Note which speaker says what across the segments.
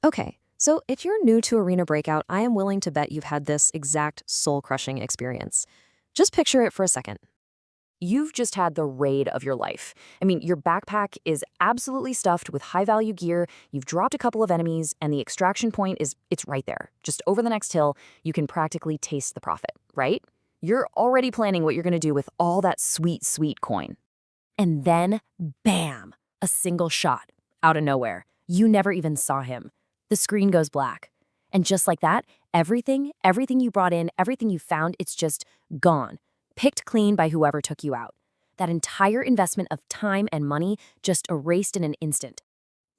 Speaker 1: Okay, so if you're new to Arena Breakout, I am willing to bet you've had this exact soul-crushing experience. Just picture it for a second. You've just had the raid of your life. I mean, your backpack is absolutely stuffed with high-value gear, you've dropped a couple of enemies, and the extraction point it's right there. Just over the next hill, you can practically taste the profit, right? You're already planning what you're gonna do with all that sweet, sweet coin. And then, bam! A single shot, out of nowhere. You never even saw him. The screen goes black. And just like that, everything you brought in, everything you found, it's just gone. Picked clean by whoever took you out. That entire investment of time and money just erased in an instant.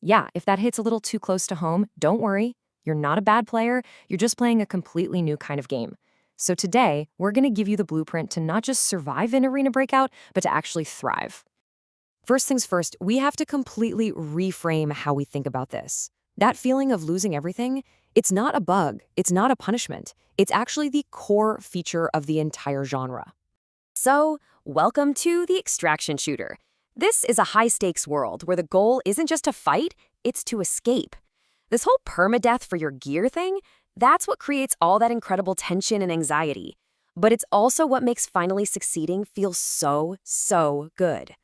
Speaker 1: Yeah, if that hits a little too close to home, don't worry. You're not a bad player, you're just playing a completely new kind of game. So today, we're gonna give you the blueprint to not just survive in Arena Breakout, but to actually thrive. First things first, we have to completely reframe how we think about this. That feeling of losing everything, it's not a bug, it's not a punishment. It's actually the core feature of the entire genre. So, welcome to the extraction shooter. This is a high-stakes world where the goal isn't just to fight, it's to escape. This whole permadeath for your gear thing, that's what creates all that incredible tension and anxiety. But it's also what makes finally succeeding feel so good.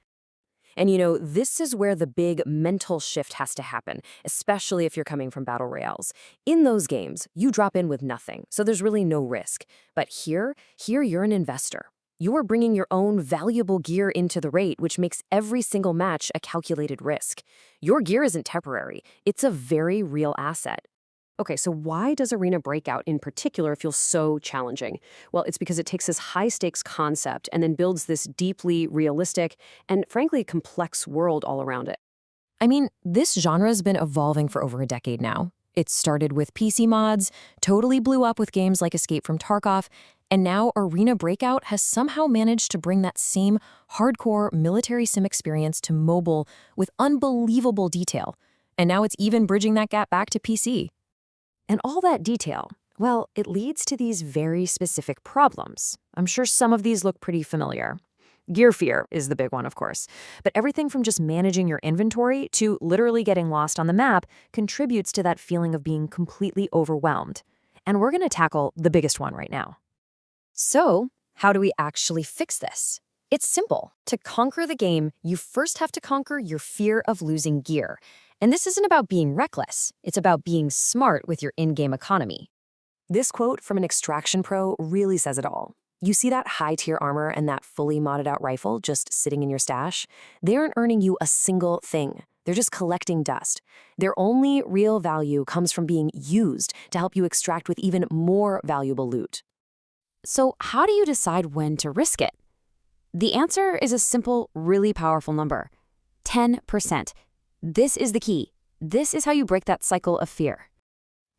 Speaker 1: And this is where the big mental shift has to happen, especially if you're coming from battle royales. In those games, you drop in with nothing, so there's really no risk. But here you're an investor. You are bringing your own valuable gear into the raid, which makes every single match a calculated risk. Your gear isn't temporary, it's a very real asset. Okay, so why does Arena Breakout in particular feel so challenging? Well, it's because it takes this high-stakes concept and then builds this deeply realistic and frankly complex world all around it. I mean, this genre's been evolving for over a decade now. It started with PC mods, totally blew up with games like Escape from Tarkov, and now Arena Breakout has somehow managed to bring that same hardcore military sim experience to mobile with unbelievable detail. And now it's even bridging that gap back to PC. And all that detail, well, it leads to these very specific problems. I'm sure some of these look pretty familiar. Gear fear is the big one, of course. But everything from just managing your inventory to literally getting lost on the map contributes to that feeling of being completely overwhelmed. And we're going to tackle the biggest one right now. So, how do we actually fix this? It's simple. To conquer the game, you first have to conquer your fear of losing gear. And this isn't about being reckless, it's about being smart with your in-game economy. This quote from an extraction pro really says it all. You see that high-tier armor and that fully modded-out rifle just sitting in your stash? They aren't earning you a single thing. They're just collecting dust. Their only real value comes from being used to help you extract with even more valuable loot. So how do you decide when to risk it? The answer is a simple, really powerful number. 10%. This is the key. This is how you break that cycle of fear.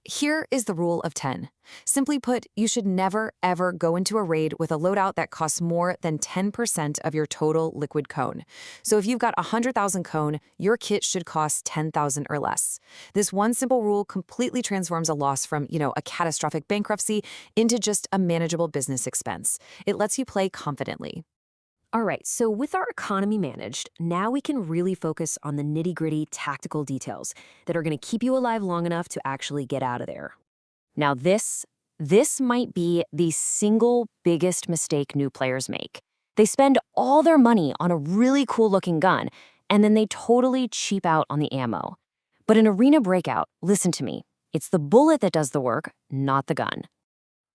Speaker 1: Here is the rule of 10. Simply put, you should never, ever go into a raid with a loadout that costs more than 10% of your total liquid cone. So if you've got 100,000 cone, your kit should cost 10,000 or less. This one simple rule completely transforms a loss from, a catastrophic bankruptcy into just a manageable business expense. It lets you play confidently. All right, so with our economy managed, now we can really focus on the nitty-gritty tactical details that are going to keep you alive long enough to actually get out of there. Now this might be the single biggest mistake new players make. They spend all their money on a really cool-looking gun, and then they totally cheap out on the ammo. But in Arena Breakout, listen to me, it's the bullet that does the work, not the gun.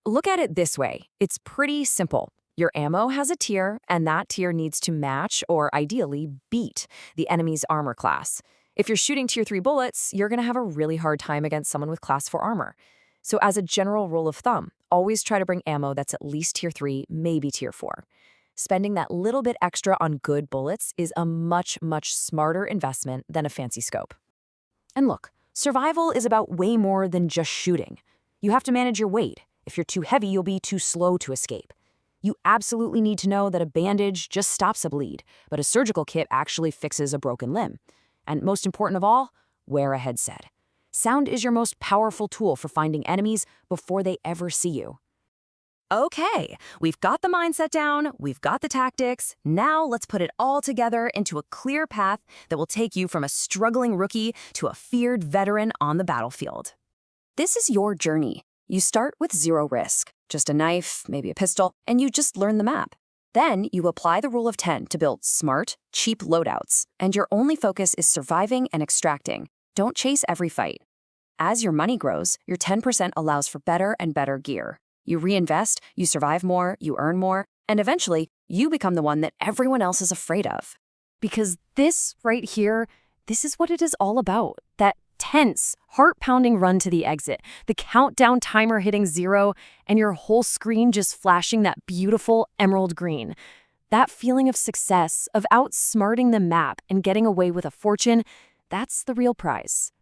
Speaker 1: Look at it this way, it's pretty simple. Your ammo has a tier, and that tier needs to match, or ideally beat, the enemy's armor class. If you're shooting tier 3 bullets, you're going to have a really hard time against someone with class 4 armor. So as a general rule of thumb, always try to bring ammo that's at least tier 3, maybe tier 4. Spending that little bit extra on good bullets is a much smarter investment than a fancy scope. And look, survival is about way more than just shooting. You have to manage your weight. If you're too heavy, you'll be too slow to escape. You absolutely need to know that a bandage just stops a bleed, but a surgical kit actually fixes a broken limb. And most important of all, wear a headset. Sound is your most powerful tool for finding enemies before they ever see you. Okay, we've got the mindset down, we've got the tactics. Now let's put it all together into a clear path that will take you from a struggling rookie to a feared veteran on the battlefield. This is your journey. You start with zero risk, just a knife, maybe a pistol, and you just learn the map. Then you apply the rule of 10 to build smart, cheap loadouts, and your only focus is surviving and extracting. Don't chase every fight. As your money grows, your 10% allows for better and better gear. You reinvest, you survive more, you earn more, and eventually, you become the one that everyone else is afraid of. Because this right here, this is what it is all about. That tense, heart-pounding run to the exit, the countdown timer hitting 0, and your whole screen just flashing that beautiful emerald green. That feeling of success, of outsmarting the map and getting away with a fortune, that's the real prize.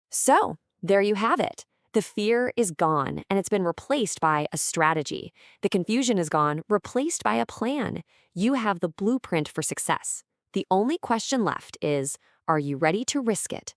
Speaker 1: So, there you have it. The fear is gone, and it's been replaced by a strategy. The confusion is gone, replaced by a plan. You have the blueprint for success. The only question left is, are you ready to risk it?